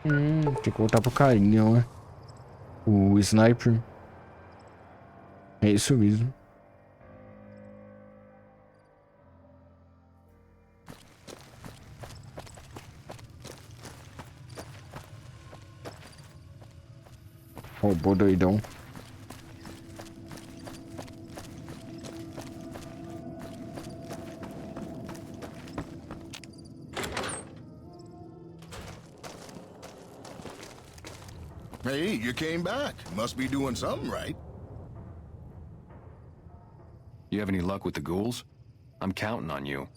Tem que voltar pro carinha, ó. O sniper. É isso mesmo. Robô doidão. Hey, you came back. Must be doing something right. You have any luck with the ghouls? I'm counting on you.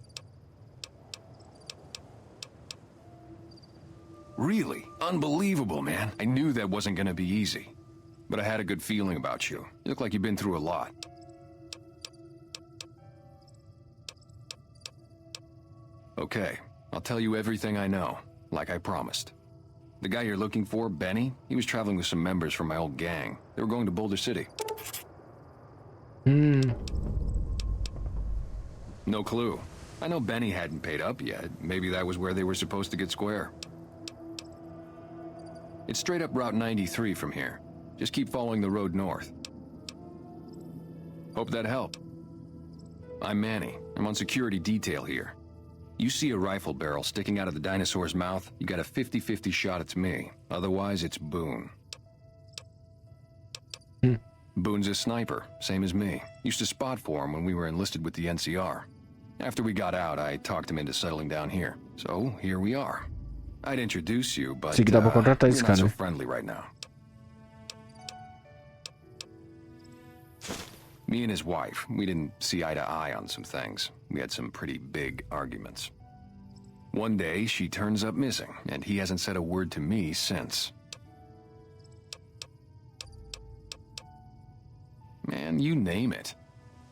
Really? Unbelievable, man. I knew that wasn't gonna be easy. But I had a good feeling about you. You look like you've been through a lot. Okay, I'll tell you everything I know, like I promised. The guy you're looking for, Benny, he was traveling with some members from my old gang. They were going to Boulder City. No clue. I know Benny hadn't paid up yet. Maybe that was where they were supposed to get square. It's straight up Route 93 from here. Just keep following the road north. Hope that helped. I'm Manny. I'm on security detail here. You see a rifle barrel sticking out of the dinosaur's mouth, you got a 50-50 shot it's me. Otherwise, it's Boone. Boone's a sniper, same as me. Used to spot for him when we were enlisted with the NCR. After we got out, I talked him into settling down here. So, here we are. I'd introduce you, but Sei que dá pra contratar esse you're not so cara. friendly right now. Me and his wife, we didn't see eye to eye on some things. We had some pretty big arguments. One day, she turns up missing, and he hasn't said a word to me since. Man, you name it.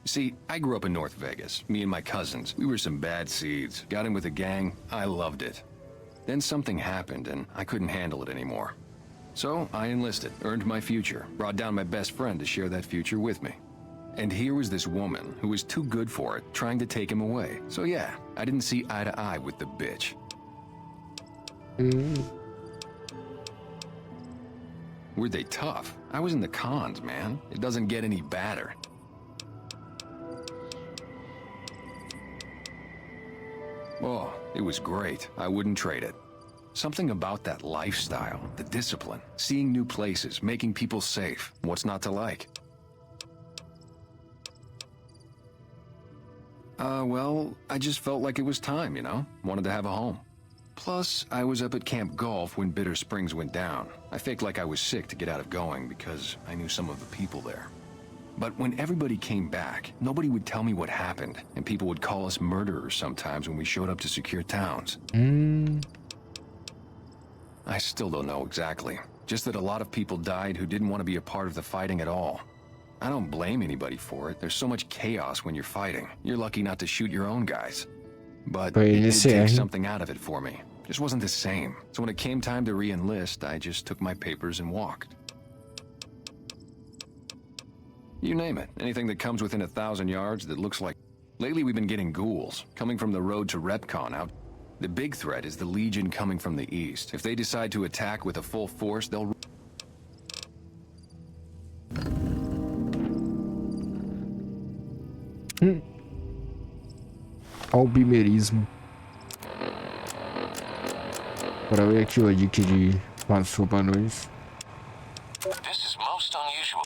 See, I grew up in North Vegas. Me and my cousins, we were some bad seeds. Got in with a gang, I loved it. Then something happened, and I couldn't handle it anymore. So, I enlisted, earned my future, brought down my best friend to share that future with me. And here was this woman who was too good for it, trying to take him away. So yeah, I didn't see eye to eye with the bitch. Were they tough? I was in the cons, man. It doesn't get any badder. Oh, it was great. I wouldn't trade it. Something about that lifestyle, the discipline, seeing new places, making people safe. What's not to like? Well, I just felt like it was time, you know? Wanted to have a home. Plus, I was up at Camp Golf when Bitter Springs went down. I faked like I was sick to get out of going because I knew some of the people there. But when everybody came back, nobody would tell me what happened, and people would call us murderers sometimes when we showed up to secure towns. I still don't know exactly. Just that a lot of people died who didn't want to be a part of the fighting at all. I don't blame anybody for it. There's so much chaos when you're fighting. You're lucky not to shoot your own guys. But it did take something out of it for me. Just wasn't the same. So when it came time to re-enlist, I just took my papers and walked. You name it. Anything that comes within 1,000 yards that looks like... Lately we've been getting ghouls, coming from the road to Repcon out. The big threat is the Legion coming from the east. If they decide to attack with a full force, they'll... Olha o bimerismo. Bora ver aqui o dica de passou pra nós. This is most unusual.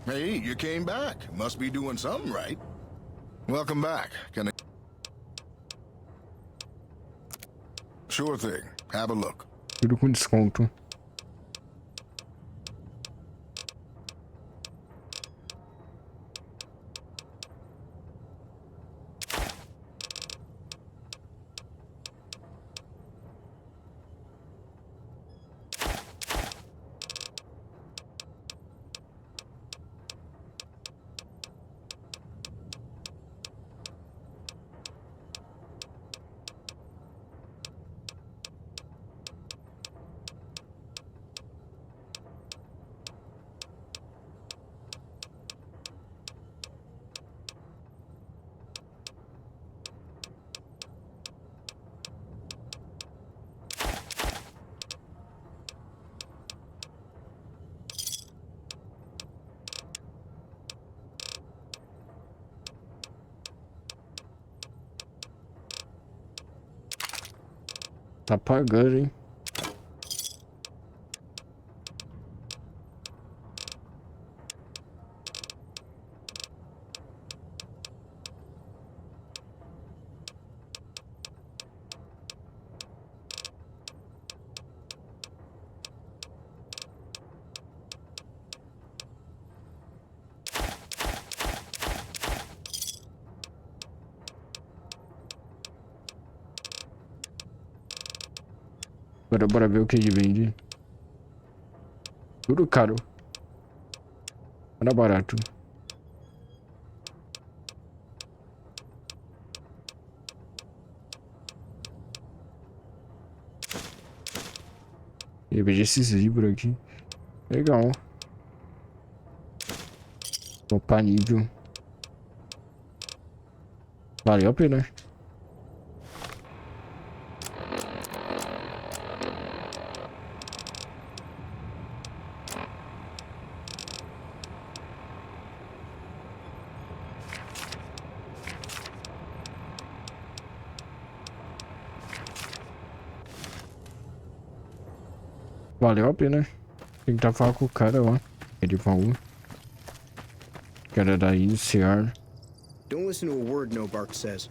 Hey, you came back. Must be doing something right. Welcome back. Can I... Sure thing. Have a look. Tudo com desconto. Tá pagando, hein? Agora bora ver o que ele vende. Tudo caro. Nada barato. Eu vejo esses livros aqui. Legal. Opa, nível. Valeu a pena. Valeu a pena. Tentar falar com o cara lá. Ele falou. O cara da iniciar. Don't listen to a word No Bark says.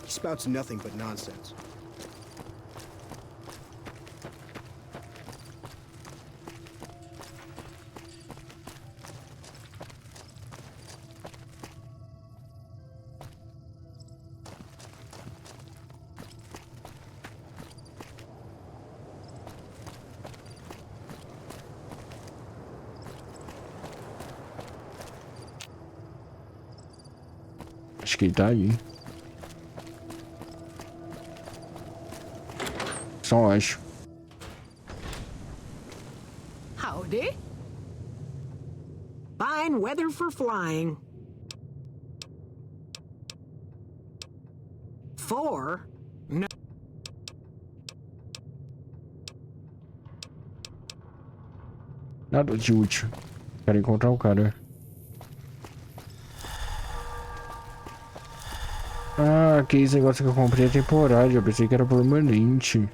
He spouts nothing but nonsense. Acho que ele tá aí. Só acho. Howdy. Fine weather for flying. 4? No. Nada de útil. Quero encontrar o cara. Ah, aquele negócio que eu comprei é temporário. Eu pensei que era permanente.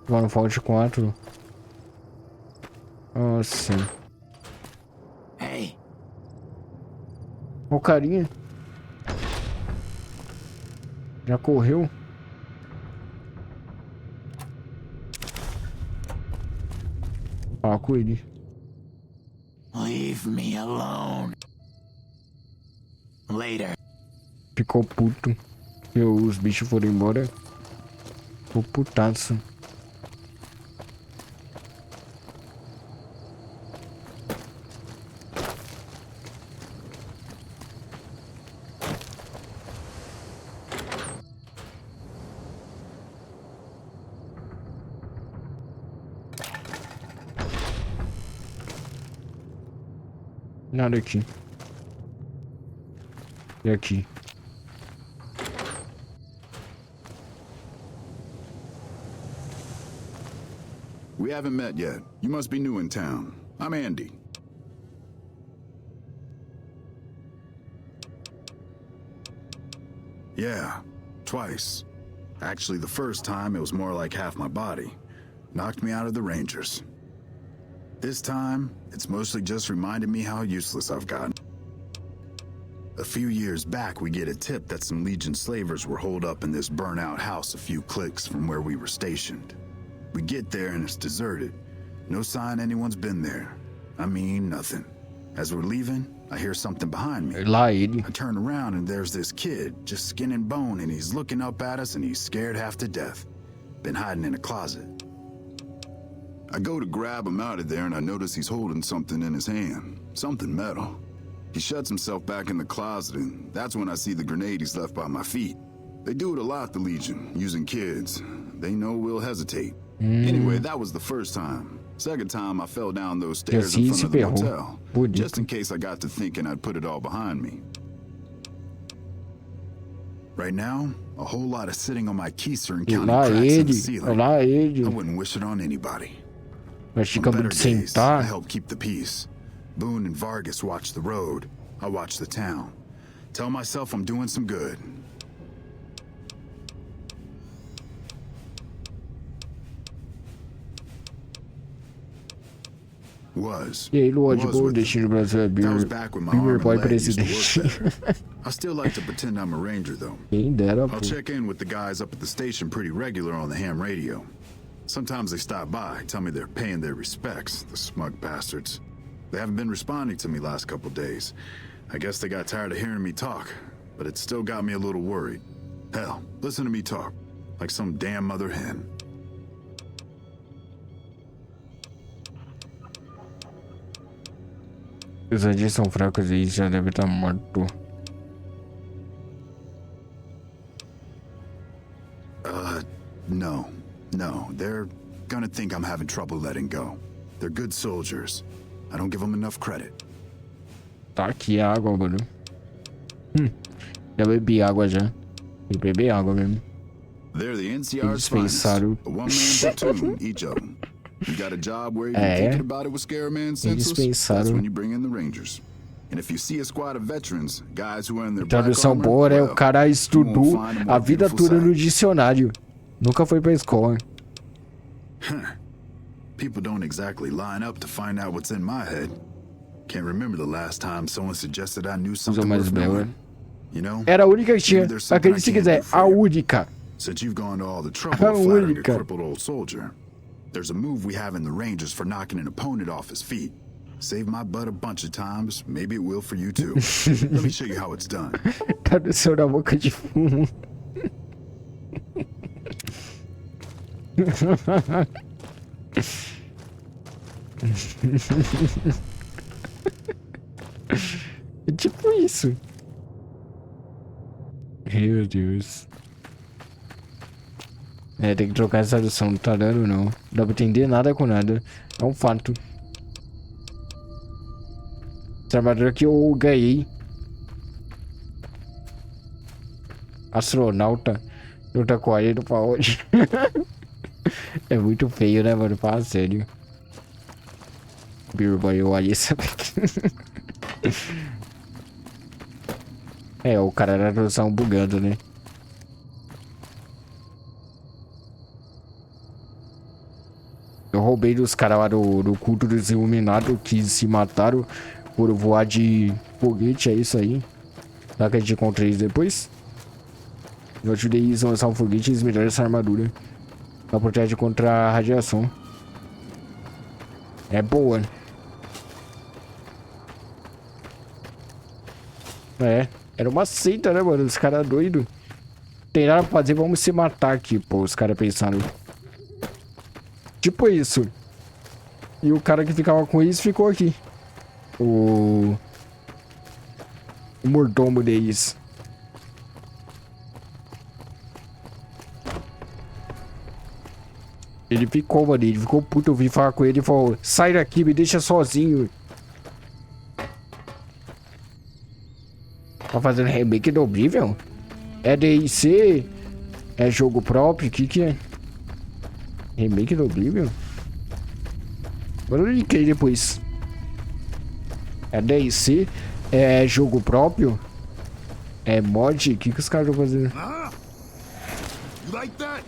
Lá no Fallout 4. Nossa. Hey. O carinha. Já correu. Fala com ele. Leave me alone. Later. Ficou puto. E os bichos foram embora. Ficou putaço. Nada aqui. E aqui? We haven't met yet. You must be new in town. I'm Andy. Yeah, twice. Actually, the first time it was more like half my body. Knocked me out of the Rangers. This time, it's mostly just reminded me how useless I've gotten. A few years back, we get a tip that some Legion slavers were holed up in this burnt-out house a few clicks from where we were stationed. We get there and it's deserted. No sign anyone's been there. I mean, nothing. As we're leaving, I hear something behind me. Lá ele. I turn around and there's this kid, just skin and bone, and he's looking up at us and he's scared half to death. Been hiding in a closet. I go to grab him out of there and I notice he's holding something in his hand. Something metal. He shuts himself back in the closet and that's when I see the grenade he's left by my feet. They do it a lot, the Legion, using kids. They know we'll hesitate. Anyway, that was the first time. Second time, I fell down those stairs in front of the motel. Just in case I got to thinking I'd put it all behind me. Right now, a whole lot of sitting on my keister and counting cracks in the ceiling. I wouldn't wish it on anybody. Mas On fica better muito days, I sentar. help keep the peace. Boone and Vargas watch the road. I watch the town. Tell myself I'm doing some good. E aí, lógico, Was o with destino do Brasil é That was back when my Beamer arm Boy and leg used to presidente. work better. I still like to pretend I'm a ranger, though. Quem dera, pô. I'll check in with the guys up at the station pretty regular on the ham radio. Sometimes they stop by, tell me they're paying their respects, the smug bastards. They haven't been responding to me last couple days. I guess they got tired of hearing me talk, but it still got me a little worried. Hell, listen to me talk, like some damn mother hen. Os anjos são fracos e já deve estar morto. No. They're gonna think I'm having trouble letting go. They're good soldiers. I don't give them enough credit. Tá aqui a água, mano. Já bebi água já. Tem que beber água mesmo. They're the NCR's finest. Indispensável. A one-man platoon, each of them. You got a job where you're thinking about it would scare a man senseless? That's Indispensável. when you bring in the Rangers. And if you see a squad of veterans, guys who are in their Tradução black boa, né? armor, O cara estudou you won't find a a more vida beautiful toda no sight. dicionário. Nunca foi pra escola. People don't exactly line up to find out what's in my head. Can't remember the last time someone suggested I knew something mais worth bela. knowing. You know? Era a única que tinha. Maybe there's something Acredite se I can't quiser, do for a you. única. Since you've gone to all the trouble of A flattering a única. crippled old soldier, there's a move we have in the Rangers for knocking an opponent off his feet. Saved my butt a bunch of times. Maybe it will for you too. Let me show you how it's done. Tradução da boca de fumo. É tipo isso. Meu Deus. É, tem que trocar essa tradução, não tá dando não. Não dá pra entender nada com nada. É um fato. Essa armadura que eu ganhei. Astronauta. Luta com a ele pra hoje. É muito feio, né, mano? Fala sério. Beamer eu olhei essa daqui. É, o cara da tradução bugando, né? Eu roubei dos caras lá do culto dos iluminados que se mataram por voar de foguete, é isso aí. Será que a gente encontra eles depois? Eu ajudei eles a lançar um foguete e eles melhoram essa armadura. Ela protege contra a radiação. É boa. É, era uma seita, né, mano? Os caras doidos. Tem nada pra fazer, vamos se matar aqui, pô. Os caras pensaram. Tipo isso. E o cara que ficava com isso ficou aqui. O mordomo deles. Ele ficou, mano. Ele ficou puto. Eu vim falar com ele e falou: sai daqui, me deixa sozinho. Tá fazendo remake do Oblivion? É DLC? É jogo próprio? O que é? Remake do Oblivion? Agora eu linkei depois. É DLC? É jogo próprio? É mod? O que os caras estão fazendo? You like that?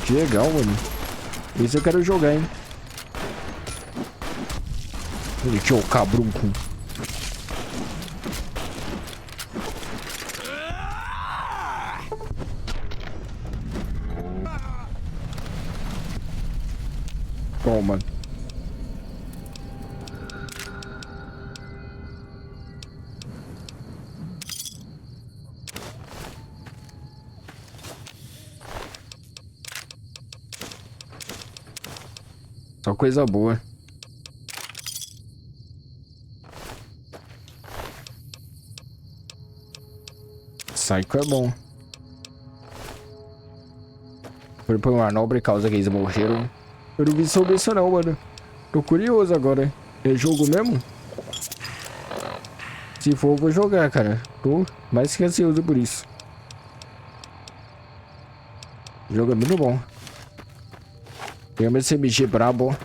Que legal, mano. Esse eu quero jogar, hein? Ele tinha o cabrunco. Toma. Só coisa boa. Psycho é bom. Foi por uma nobre causa que eles morreram. Eu não vi sobre isso não, mano. Tô curioso agora. É jogo mesmo? Se for, eu vou jogar, cara. Tô mais que ansioso por isso. O jogo é muito bom. Tem uma SMG brabo.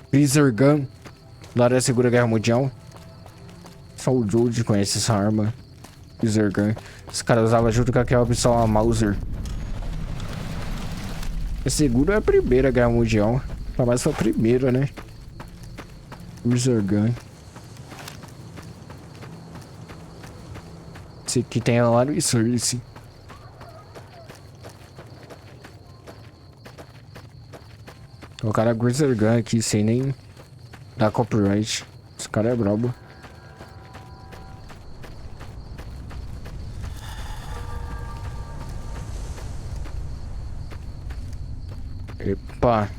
Freezer Gun. Lá da Segunda Guerra Mundial. Só o Jude conhece essa arma. Freezer Gun. Os caras usavam junto com aquela pistola Mauser. A segunda é a Primeira Guerra Mundial. Mas foi a primeira, né? Resurgan. Esse aqui tem lá no Resurgence. Colocaram a Resurgan aqui sem nem dar copyright. Esse cara é brabo. Epa.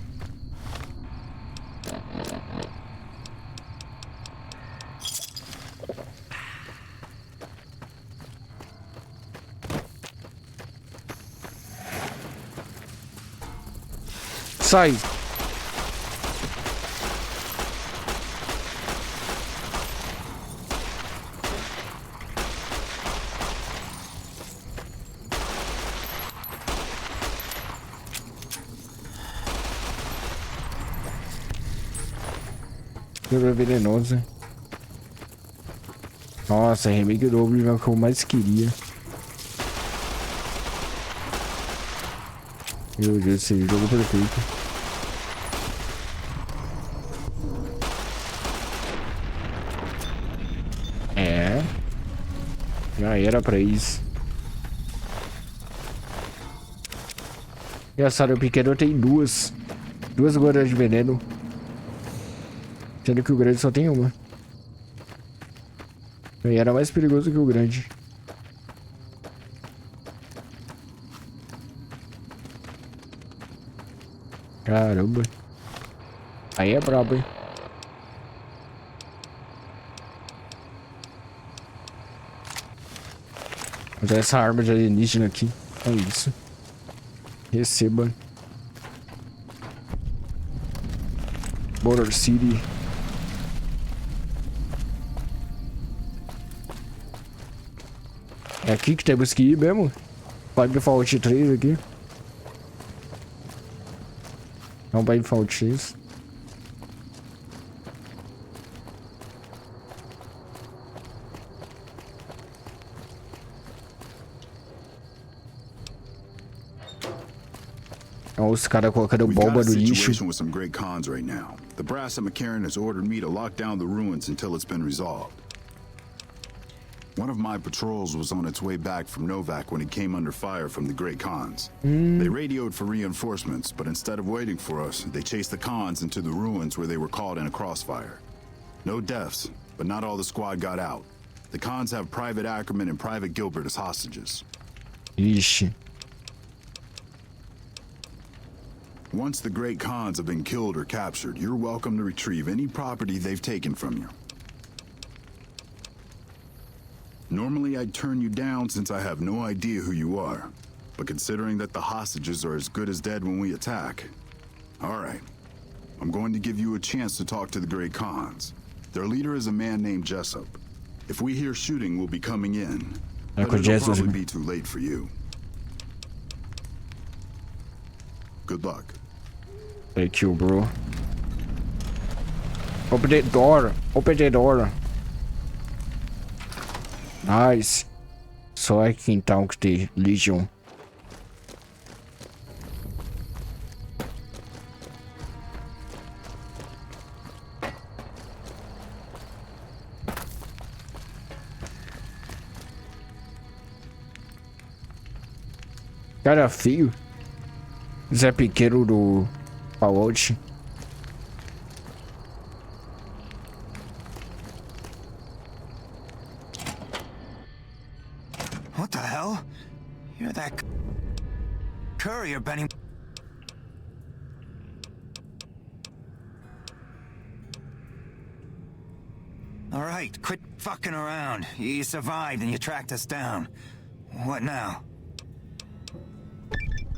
Sai. Jogo venenoso. Nossa, remake do Obrigado que eu mais queria. Meu Deus, esse jogo perfeito. É. Já era pra isso. Engraçado, o pequeno tem duas gotas de veneno. Sendo que o grande só tem uma. E era mais perigoso que o grande. Caramba. Aí é brabo, hein? Vou usar essa arma de alienígena aqui. É isso. Receba. Border City. É aqui que temos que ir mesmo? Pode me falar o T3 aqui. Não vai me falar o T3. Olha os caras colocando bomba no lixo. With some great cons right now. The brass at McCarran has ordered me to lock down the ruins until it's been resolved. One of my patrols was on its way back from Novak when it came under fire from the Great Khans. They radioed for reinforcements, but instead of waiting for us, they chased the Khans into the ruins where they were caught in a crossfire. No deaths, but not all the squad got out. The Khans have Private Ackerman and Private Gilbert as hostages. Ixi. Once the Great Khans have been killed or captured, you're welcome to retrieve any property they've taken from you. Normally, I'd turn you down since I have no idea who you are. But considering that the hostages are as good as dead when we attack... Alright. I'm going to give you a chance to talk to the Great Khans. Their leader is a man named Jessup. If we hear shooting, we'll be coming in. But it'll probably be too late for you. Good luck. Thank you, bro. Open the door. Open the door. Nice. Só aqui então que tem Legion. Cara feio. Zé Pequeno do Fallout. What the hell? You're that courier, Benny. All right, quit fucking around. You survived and you tracked us down. What now?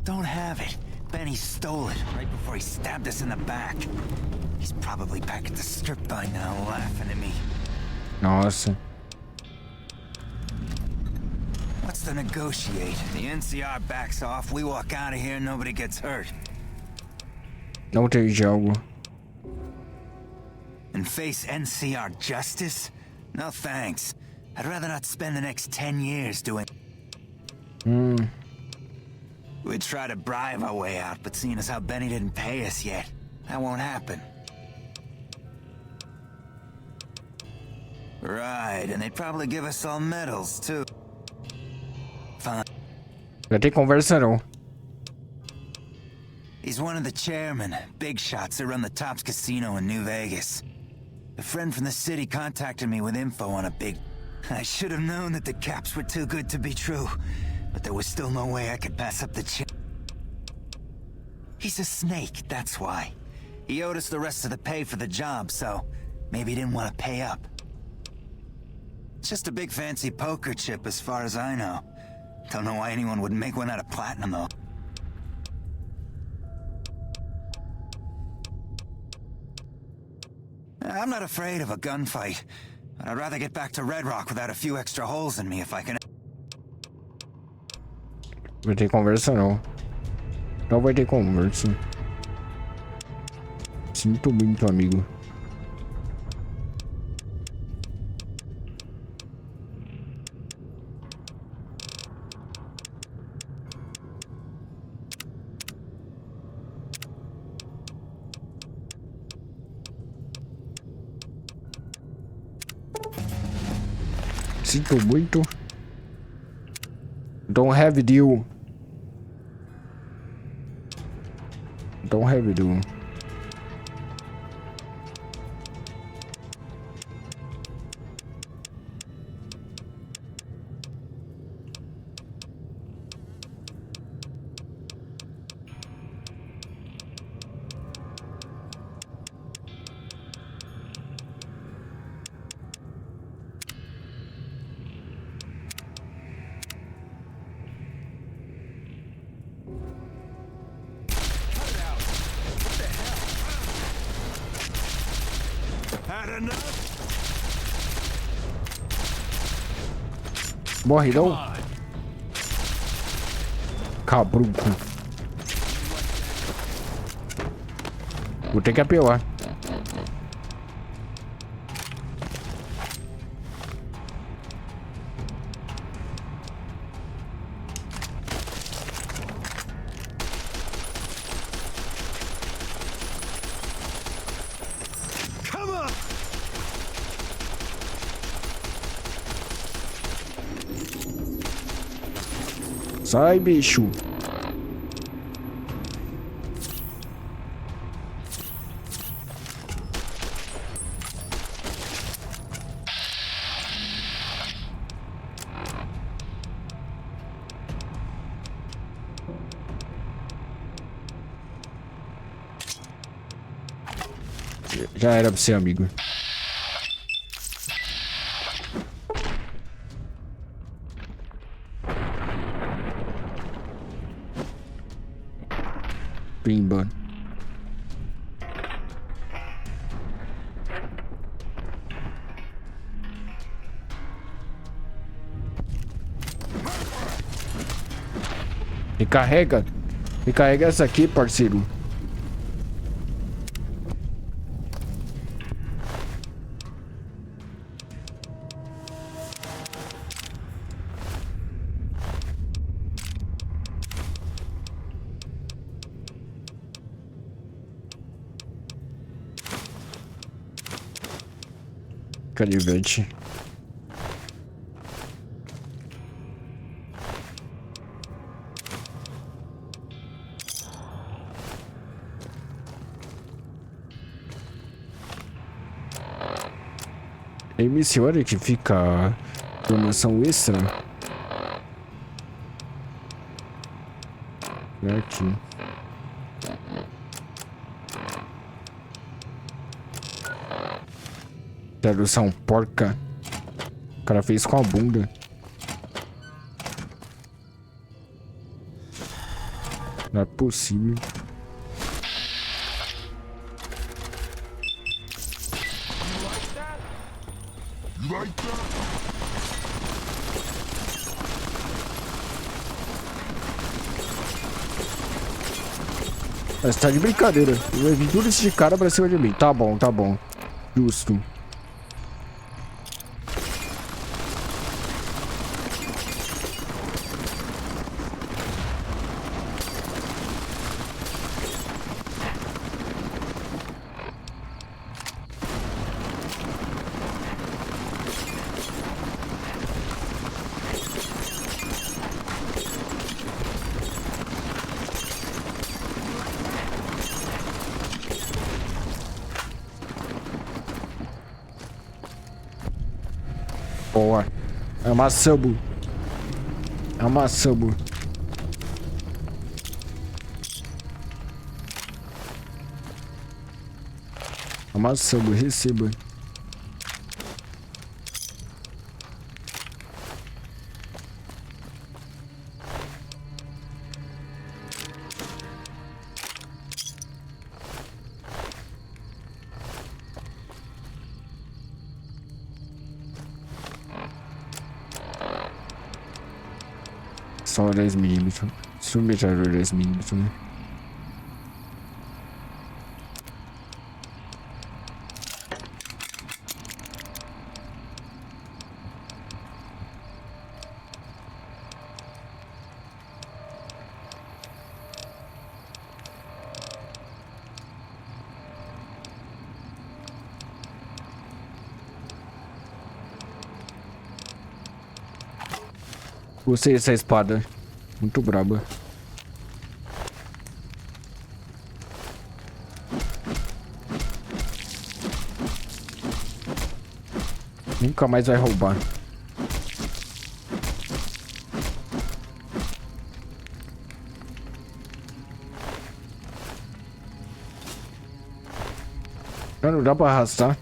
Don't have it. Benny stole it right before he stabbed us in the back. He's probably back at the strip by now, laughing at me. Nossa. What's to negotiate? The NCR backs off, we walk out of here, nobody gets hurt. Não tem jogo. And face NCR justice? No thanks. I'd rather not spend the next 10 years doing... We'd try to bribe our way out, but seeing as how Benny didn't pay us yet, that won't happen. Right, and they'd probably give us all medals, too. Fine. Vai ter conversa não. He's one of the chairmen, big shots that run the Tops Casino in New Vegas. A friend from the city contacted me with info on a big... I should have known that the caps were too good to be true, but there was still no way I could pass up the chance. He's a snake, that's why. He owed us the rest of the pay for the job, so maybe he didn't want to pay up. It's just a big fancy poker chip as far as I know. Don't know why anyone would make one out of platinum, though. I'm not afraid of a gunfight, but I'd rather get back to Red Rock without a few extra holes in me if I can... Vai ter conversa não. Não vai ter conversa. Sinto muito, amigo. Sinto muito. Don't have deal. Don't have deal. Morre não. Cabruco. Vou ter que apelar. Sai, bicho. Já era pra ser amigo. Pimba. Recarrega. Recarrega essa aqui, parceiro. Canivete. MC, olha que fica promoção extra. É aqui. Tradução porca. O cara fez com a bunda. Não é possível. Mas tá de brincadeira. Eu vi tudo esse cara pra cima de mim. Tá bom, tá bom. Justo. boa. Amassamos. Amassamos. Amassamos, receba. Só 10 milímetros. Submetralhador 10 milímetros, né? Gostei dessa espada. Muito braba. Nunca mais vai roubar. Não dá pra arrastar.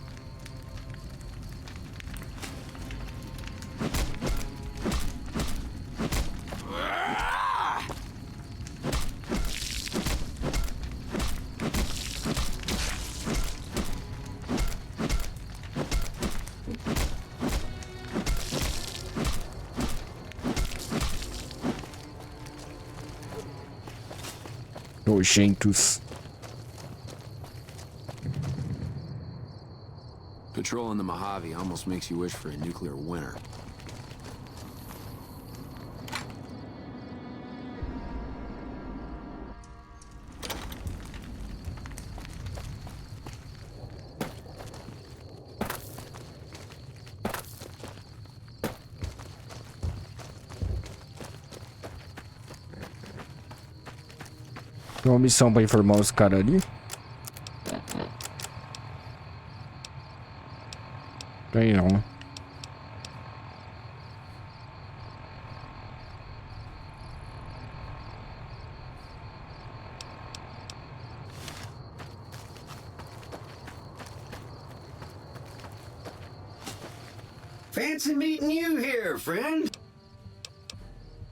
Nojentos. Patrolling the Mojave almost makes you wish for a nuclear winter. Tem uma missão pra informar os caras ali. Tem não. Fancy meeting you here, friend.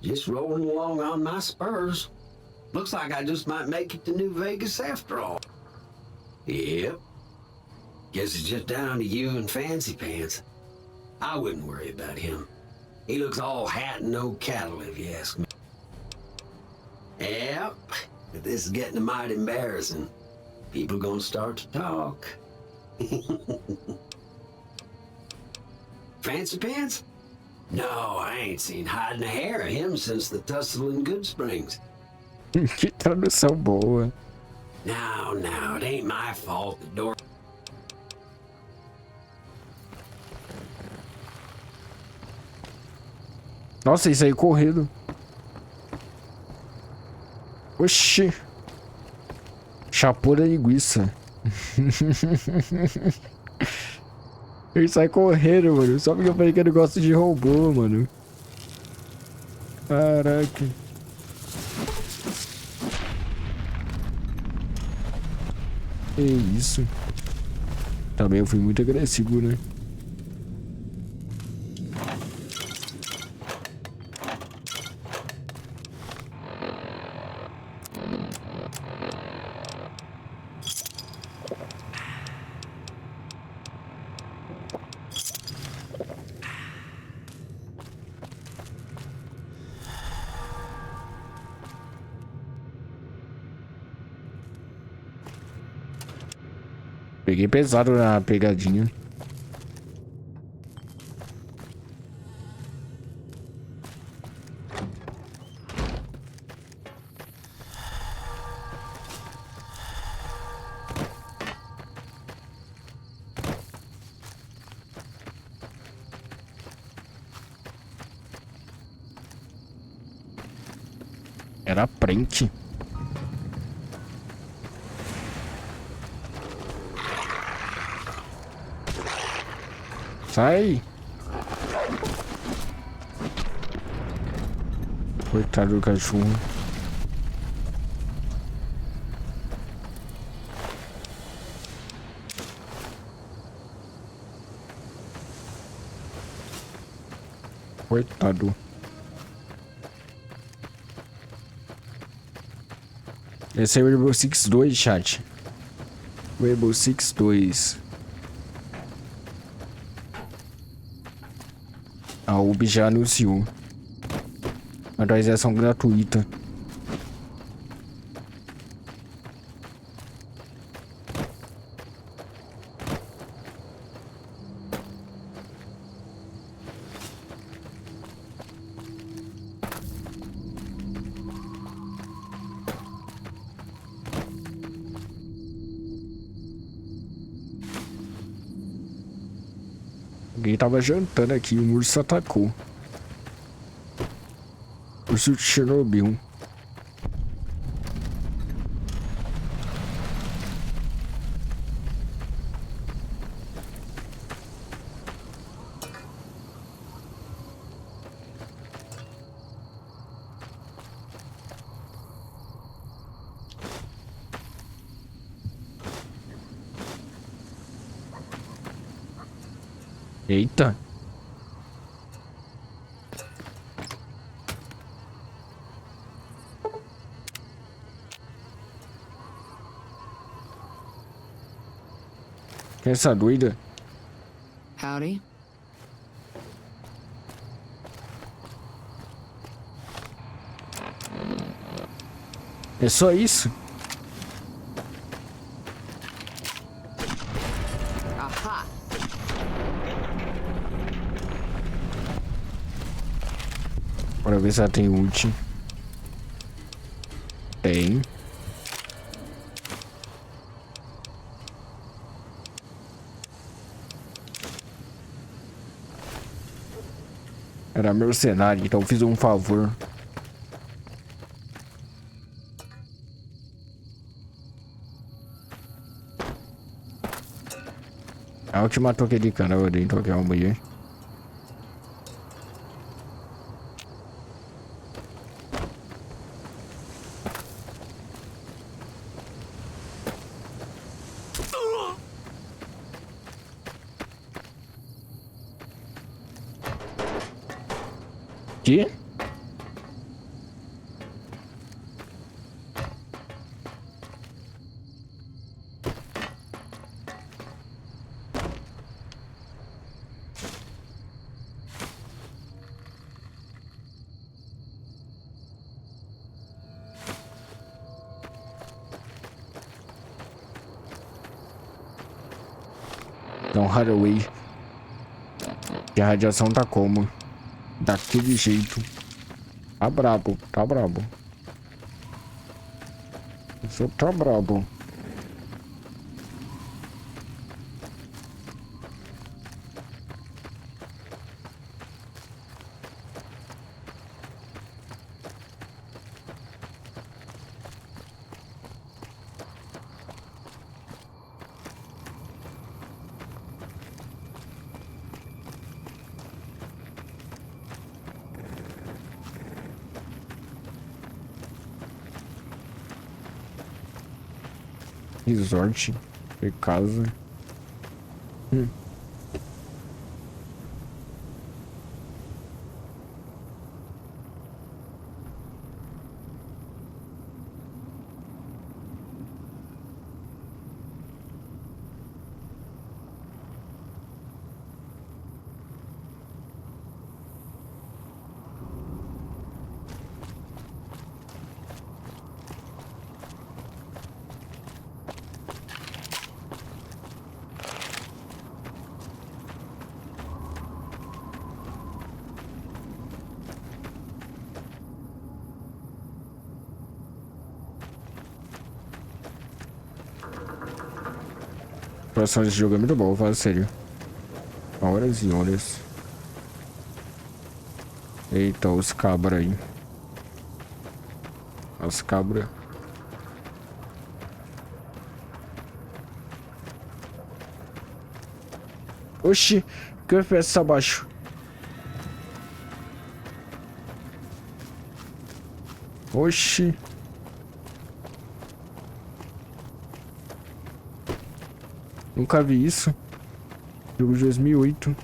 Just rolling along on my spurs. Looks like I just might make it to New Vegas after all. Yep. Guess it's just down to you and Fancy Pants. I wouldn't worry about him. He looks all hat and no cattle, if you ask me. Yep. But this is getting mighty embarrassing. People gonna start to talk. Fancy Pants? No, I ain't seen hide nor hair of him since the tussle in Good Springs. Que tradução boa. Now, it ain't my fault the door... Nossa, isso aí correndo. Oxi. Chapou da linguiça. Ele sai correndo, mano. Só porque eu falei que eu não gosto de robô, mano. Caraca. Que isso. Também eu fui muito agressivo, né? Peguei pesado na pegadinha. Era print. Sai! Coitado do cachorro. Coitado. Esse é o Rainbow Six 2, chat. Rainbow Six 2. A Ubi já anunciou. Atualização gratuita. Alguém tava jantando aqui, o urso atacou. Urso de Chernobyl. Eita. Quem é essa doida? Howdy. É só isso? Aha. Bora ver se ela tem ult. Tem. Era mercenário, então fiz um favor. A última toque de cana, eu dei toque uma mulher. Que? Então, Hathaway. Que a radiação tá como? Daquele jeito. Tá brabo, tá brabo. Isso tá brabo. Resort, de casa. A produção desse jogo é muito boa, fala sério. Horas e horas. Eita, os cabra aí. As cabra. Oxi, que FPS tá baixo. Oxi. Nunca vi isso. Jogo de 2008.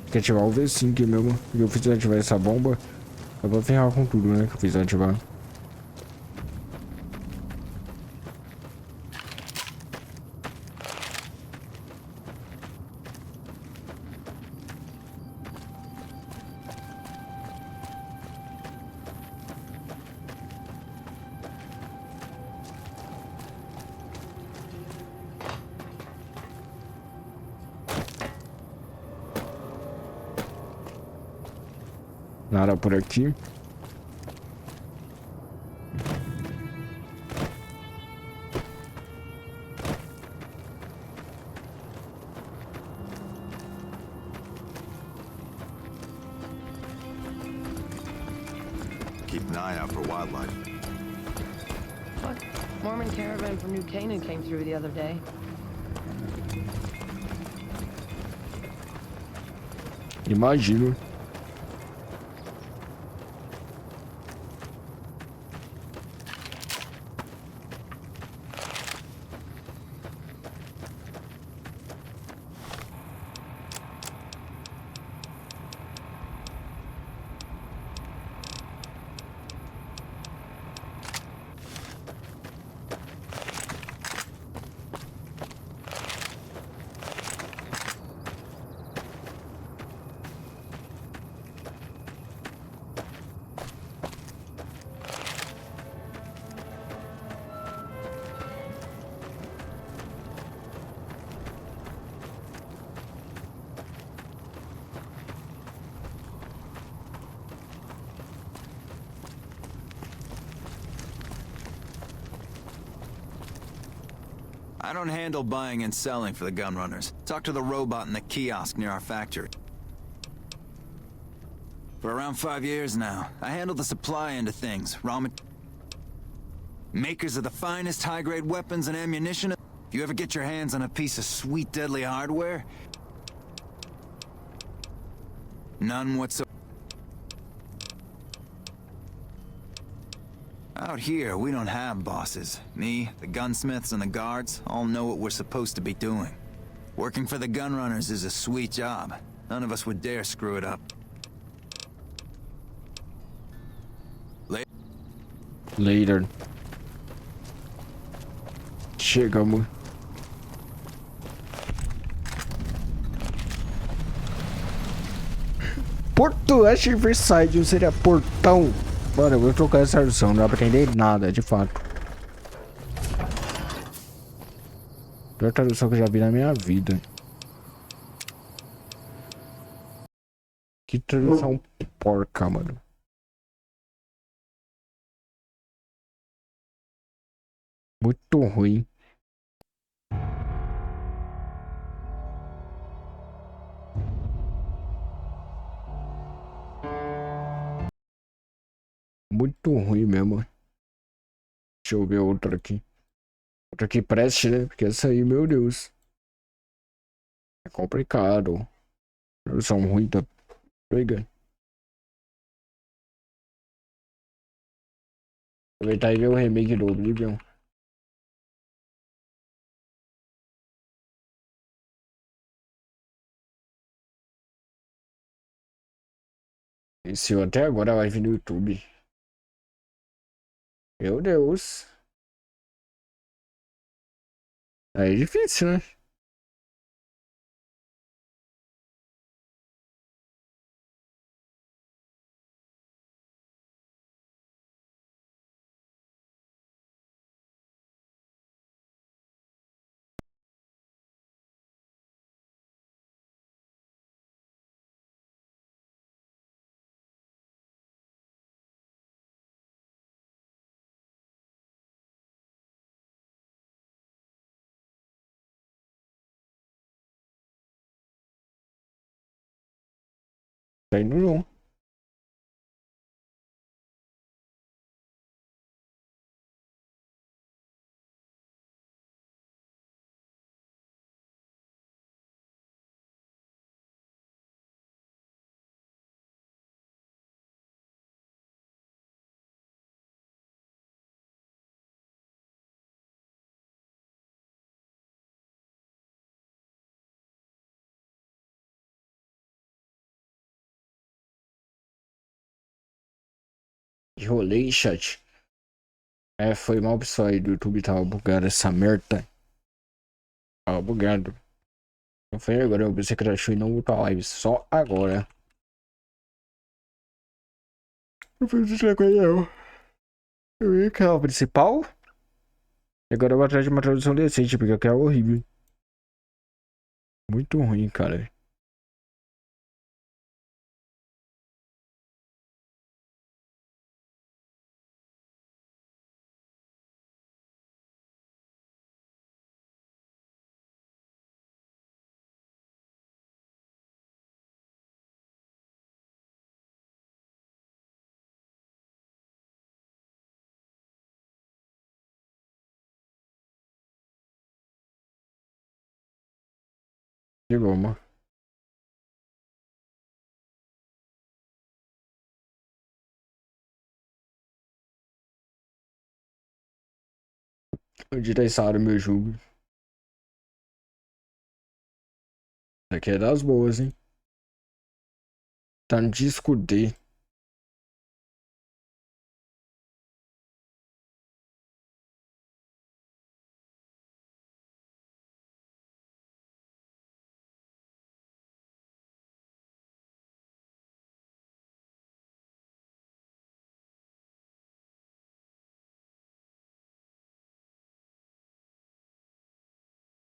Tem que ativar o V5 aqui mesmo. E eu fiz ativar essa bomba. Eu vou ferrar com tudo, né? Que eu fiz ativar. Nada por aqui. Keep an eye out for wildlife. Look, Mormon caravan from New Canaan came through the other day. Imagino. I don't handle buying and selling for the gun runners. Talk to the robot in the kiosk near our factory. For around 5 years now, I handle the supply end of things. Makers of the finest high-grade weapons and ammunition. If you ever get your hands on a piece of sweet, deadly hardware, none whatsoever. Out here, we don't have bosses. Me, the gunsmiths, and the guards all know what we're supposed to be doing. Working for the gun runners is a sweet job. None of us would dare screw it up. Later. Chegamos. Porto Oeste Versailles seria portão. Bora, eu vou trocar essa tradução, não dá pra entender nada, de fato. Pior tradução que eu já vi na minha vida. Que tradução porca, mano. Muito ruim. Muito ruim mesmo. Deixa eu ver outra aqui. Outra que preste, né? Porque essa aí, meu Deus. É complicado. Tradução ruim da briga. Aproveitar e ver o remake do Oblivion. Esse até agora vai vir no YouTube. Meu Deus. Aí é difícil, né? Tá indo não. Enrolei, chat. É, foi mal pessoal aí do YouTube, tava bugado essa merda. Tava bugado. Não foi agora, eu pensei que era show e não voltou a live, só agora. Eu fiz isso agora não. Eu vi que é o principal. E agora eu vou atrás de uma tradução decente, porque aqui é horrível. Muito ruim, cara. De goma. Onde tá essa hora, meu jogo? Isso aqui é das boas, hein? Tá no disco D.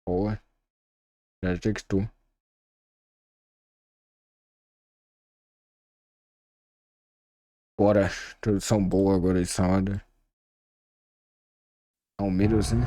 Boa. Já detectou. Bora. Tradução boa agora essa hora. Palmeiras, né?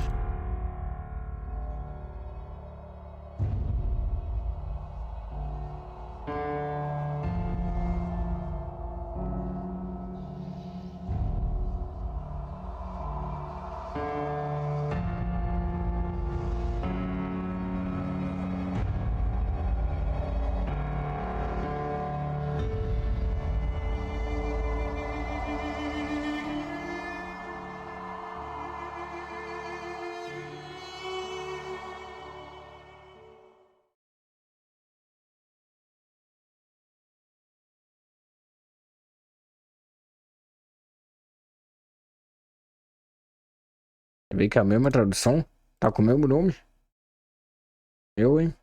Vem que é a mesma tradução? Tá com o mesmo nome? Eu, hein?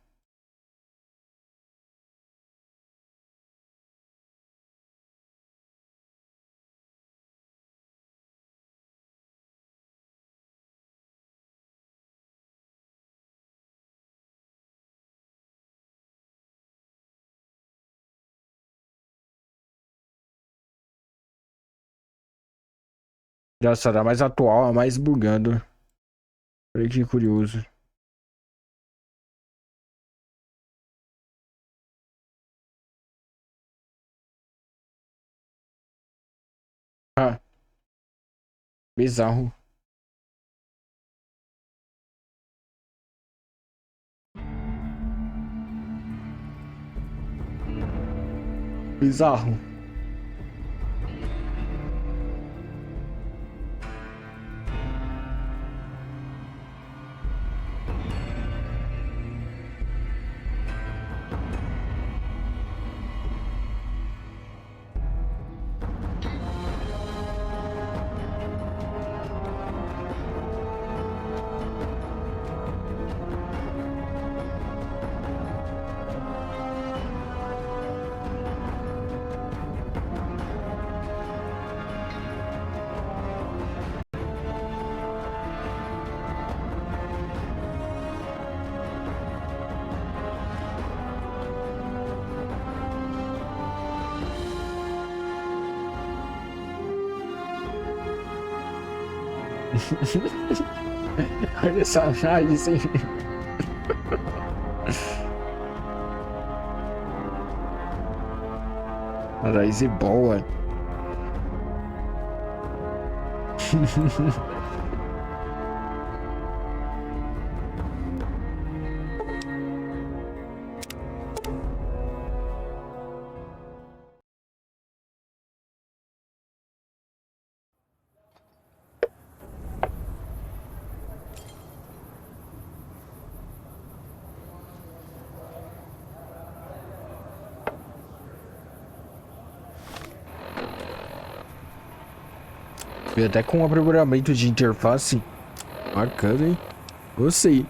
Já será mais atual, a mais bugando. Olha que curioso. Ah, bizarro. Bizarro. Olha essa análise. Análise boa. Veio até com um aprimoramento de interface. Bacana, hein? Gostei.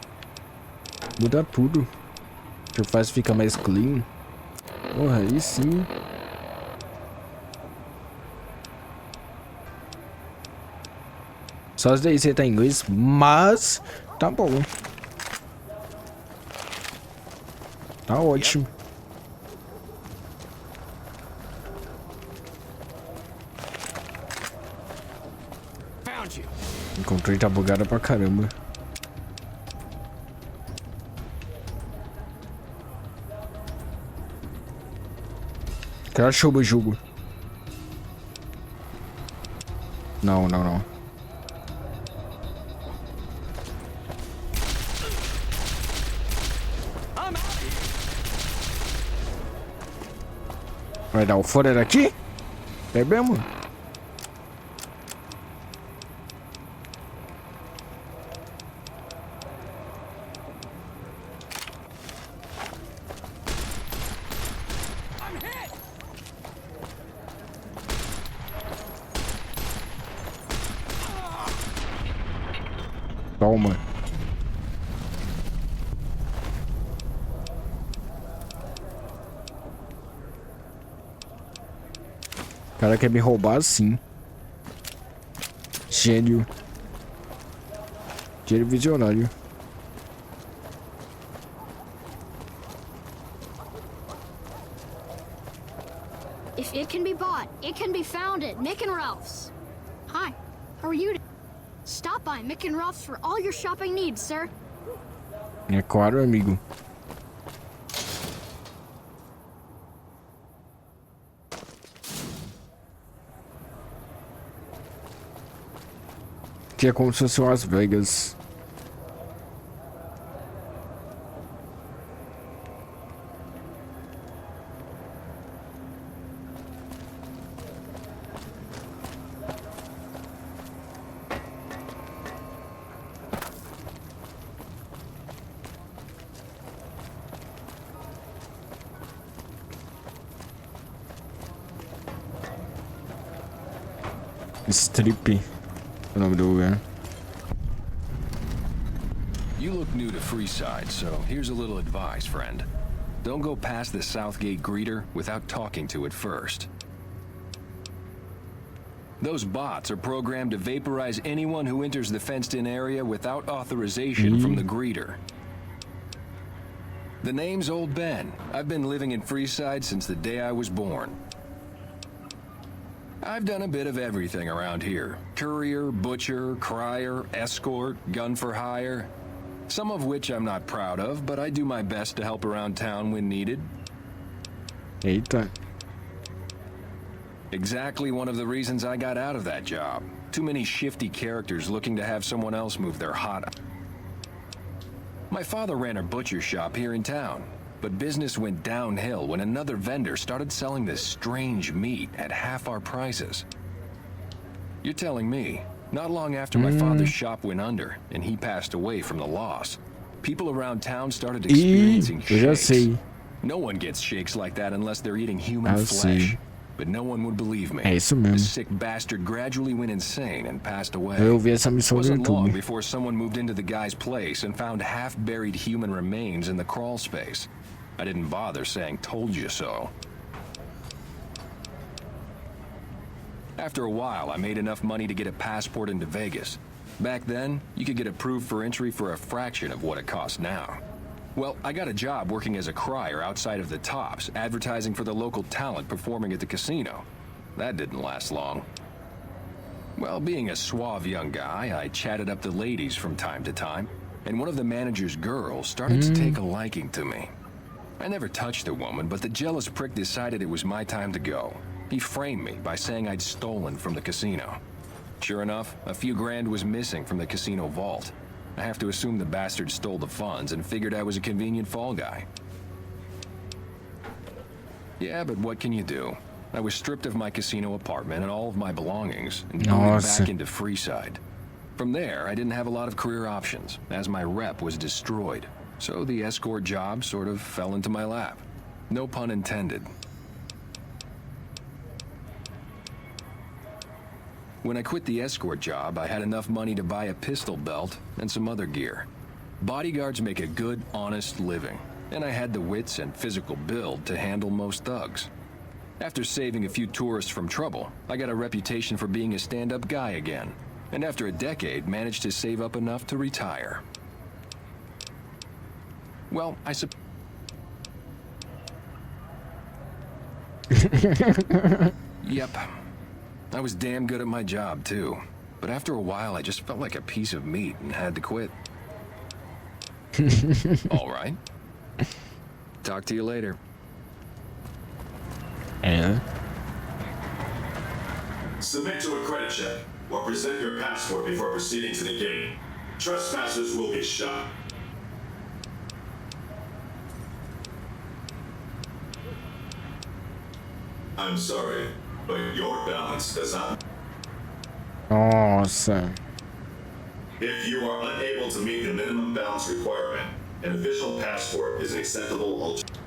Muda tudo. A interface fica mais clean. Porra, aí sim. Só as daí você tá em inglês, mas tá bom. Tá ótimo. O controle tá bugado pra caramba. O que achou do jogo? Não. Vai dar o fora daqui? É mesmo? Toma. O cara quer me roubar assim. Gênio. Gênio visionário. If it can be bought, it can be found at Mick and Ralph's. Hi, how are you? Stop by Mick and Ralph's for all your shopping needs, sir. É claro, amigo. Que é como se fosse Las Vegas. Strip, o nome do lugar. You look new to Freeside, so here's a little advice, friend. Don't go past the Southgate greeter without talking to it first. Those bots are programmed to vaporize anyone who enters the fenced-in area without authorization from the greeter. The name's Old Ben. I've been living in Freeside since the day I was born. I've done a bit of everything around here. Courier, butcher, crier, escort, gun for hire. Some of which I'm not proud of, but I do my best to help around town when needed. Eita. Exactly one of the reasons I got out of that job. Too many shifty characters looking to have someone else move their hot. My father ran a butcher shop here in town. But business went downhill when another vendor started selling this strange meat at half our prices. You're telling me, not long after my father's shop went under and he passed away from the loss, people around town started experiencing shakes. No one gets shakes like that unless they're eating human flesh. But no one would believe me. É isso mesmo. The sick bastard gradually went insane and passed away. Eu vi essa missão no Wasn't long YouTube. before someone moved into the guy's place and found half-buried human remains in the crawl space. I didn't bother saying told you so. After a while, I made enough money to get a passport into Vegas. Back then, you could get approved for entry for a fraction of what it costs now. Well, I got a job working as a crier outside of the Tops, advertising for the local talent performing at the casino. That didn't last long. Well, being a suave young guy, I chatted up the ladies from time to time, and one of the manager's girls started to take a liking to me. I never touched the woman, but the jealous prick decided it was my time to go. He framed me by saying I'd stolen from the casino. Sure enough, a few grand was missing from the casino vault. I have to assume the bastard stole the funds and figured I was a convenient fall guy. Yeah, but what can you do? I was stripped of my casino apartment and all of my belongings and booted back into Freeside. From there, I didn't have a lot of career options, as my rep was destroyed. So the escort job sort of fell into my lap. No pun intended. When I quit the escort job, I had enough money to buy a pistol belt and some other gear. Bodyguards make a good, honest living, and I had the wits and physical build to handle most thugs. After saving a few tourists from trouble, I got a reputation for being a stand-up guy again, and after a decade, managed to save up enough to retire. Well, Yep. I was damn good at my job, too. But after a while, I just felt like a piece of meat and had to quit. All right. Talk to you later. Submit to a credit check or present your passport before proceeding to the gate. Trespassers will be shot. I'm sorry, but your balance does not. Nossa. If you are unable to meet the minimum balance requirement, an official passport is an acceptable alternative.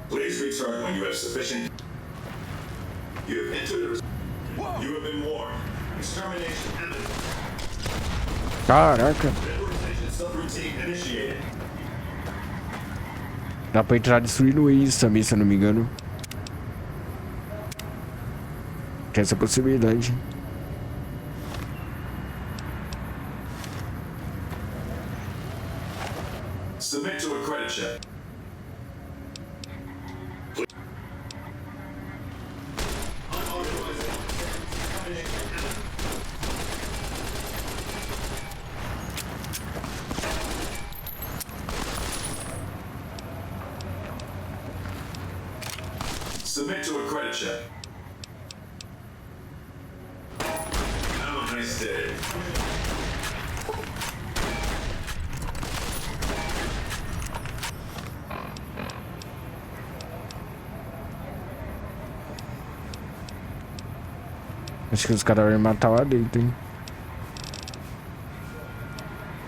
Please return when you have sufficient. You have entered. You have been warned. Extermination imminent. Caraca. Liberation subroutine initiated. Dá pra entrar destruindo eles também, se eu não me engano. Tem essa possibilidade. Submit to a credit check. Submit to a credit check. Have a nice day. Acho que os caras vão matar lá dentro, hein?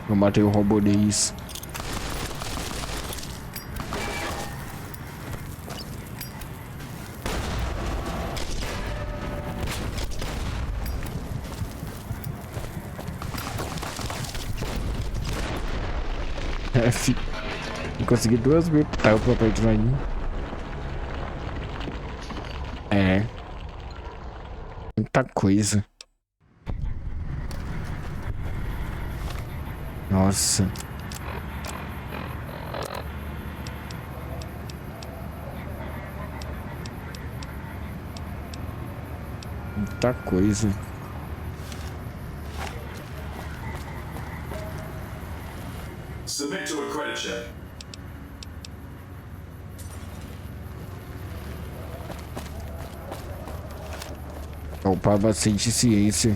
Eu matei o robôs. F. Eu consegui 2 mil tampas pra entrar aí. É. Muita coisa. Nossa. Muita coisa. Submit to a credit check. Opa, bastante ciência.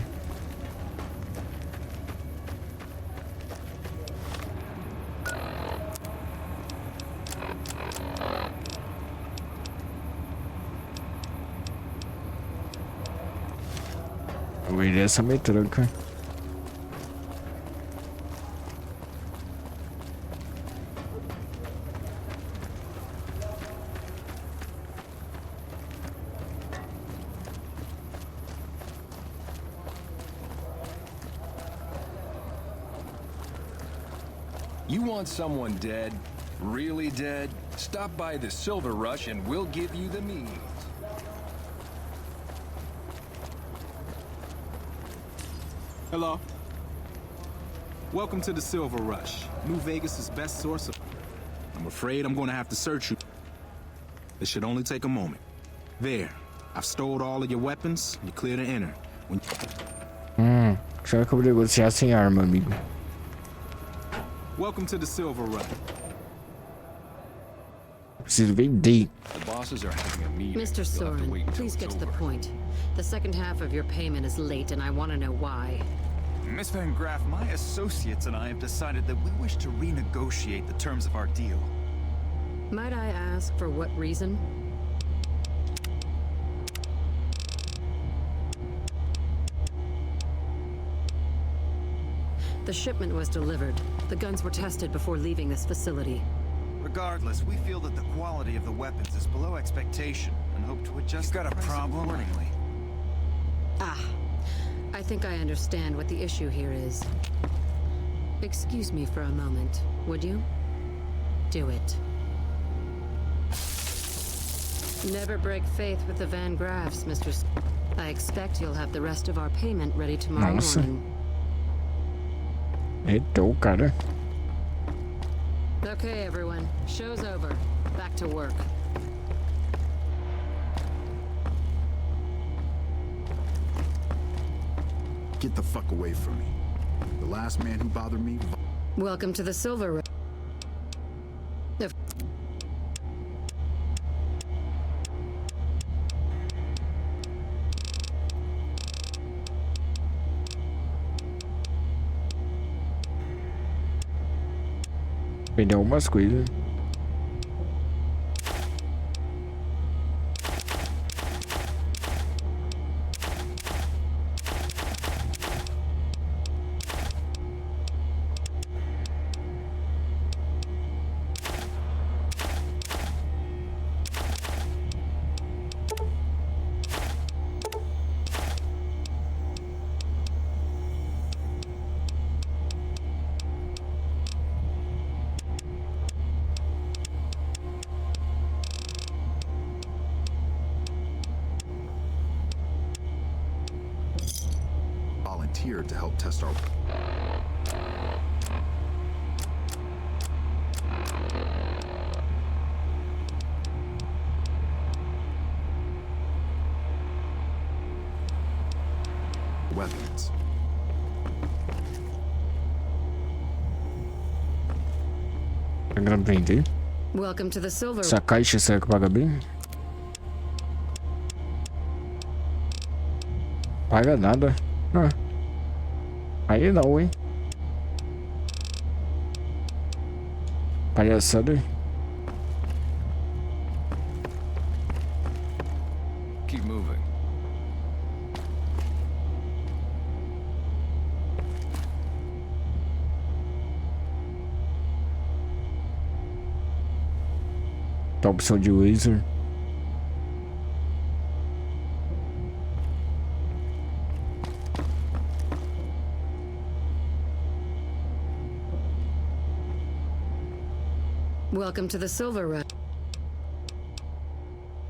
Vou ir essa metranca. You want someone dead? Really dead? Stop by the Silver Rush and we'll give you the means. Hello. Welcome to the Silver Rush, New Vegas' best source of... I'm afraid I'm going to have to search you. This should only take a moment. There. I've stored all of your weapons. You're clear to enter. Será que eu vou negociar sem arma, amigo? Welcome to the Silver Rush. Preciso vender. The bosses are having a meeting. Mr. Soren, please get to the point. The second half of your payment is late, and I want to know why. Miss Van Graff, my associates and I have decided that we wish to renegotiate the terms of our deal. Might I ask for what reason? The shipment was delivered. The guns were tested before leaving this facility. Regardless, we feel that the quality of the weapons is below expectation and hope to adjust. You got a problem? Accordingly. Ah, I think I understand what the issue here is. Excuse me for a moment, would you? Do it. Never break faith with the Van Graffs, Mr. I expect you'll have the rest of our payment ready tomorrow morning. Eita, cara. Okay, everyone. Show's over. Back to work. Get the fuck away from me. The last man who bothered me... Welcome to the Silver Rush. Perdeu umas coisas. volunteered to help test our... weapons. Agora vender. Welcome to the Silver. Essa caixa, será que paga bem? Paga nada. Ah. Aí não, hein? Palhaçada. Keep moving. Tá a opção de laser. Welcome to the Silver Rush.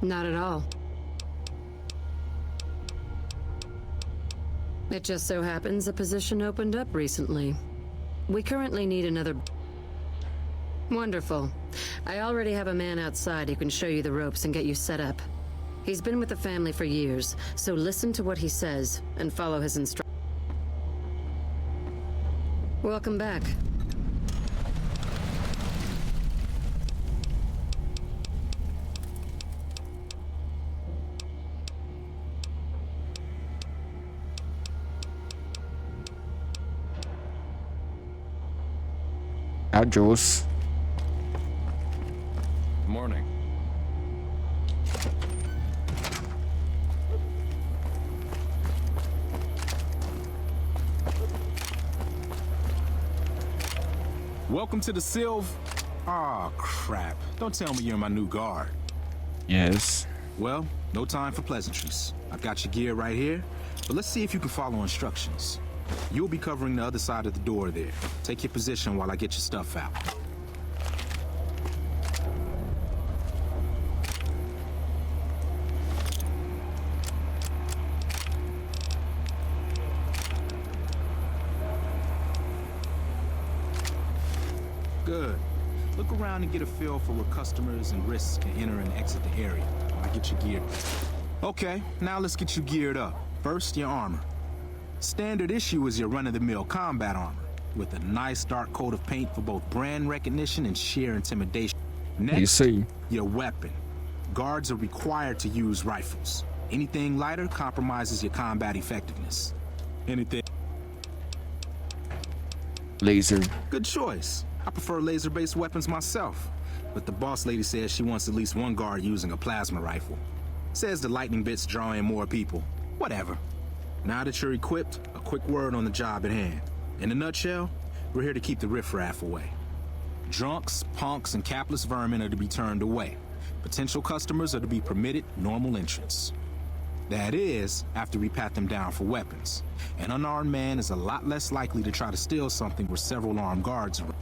Not at all. It just so happens a position opened up recently. We currently need another... Wonderful. I already have a man outside who can show you the ropes and get you set up. He's been with the family for years, so listen to what he says and follow his instructions. Welcome back. Adios. Morning. Welcome to the Silv. Ah, crap. Don't tell me you're my new guard. Yes. Well, no time for pleasantries. I've got your gear right here, but let's see if you can follow instructions. You'll be covering the other side of the door there. Take your position while I get your stuff out. Good. Look around and get a feel for where customers and risks can enter and exit the area while I get you geared. Okay, now let's get you geared up. First, your armor. Standard issue is your run-of-the-mill combat armor, with a nice dark coat of paint for both brand recognition and sheer intimidation. Next, your weapon. Guards are required to use rifles. Anything lighter compromises your combat effectiveness. Anything... Laser. Good choice. I prefer laser-based weapons myself, but the boss lady says she wants at least one guard using a plasma rifle. Says the lightning bits draw in more people. Whatever. Now that you're equipped, a quick word on the job at hand. In a nutshell, we're here to keep the riffraff away. Drunks, punks, and capless vermin are to be turned away. Potential customers are to be permitted normal entrance. That is, after we pat them down for weapons. An unarmed man is a lot less likely to try to steal something where several armed guards are.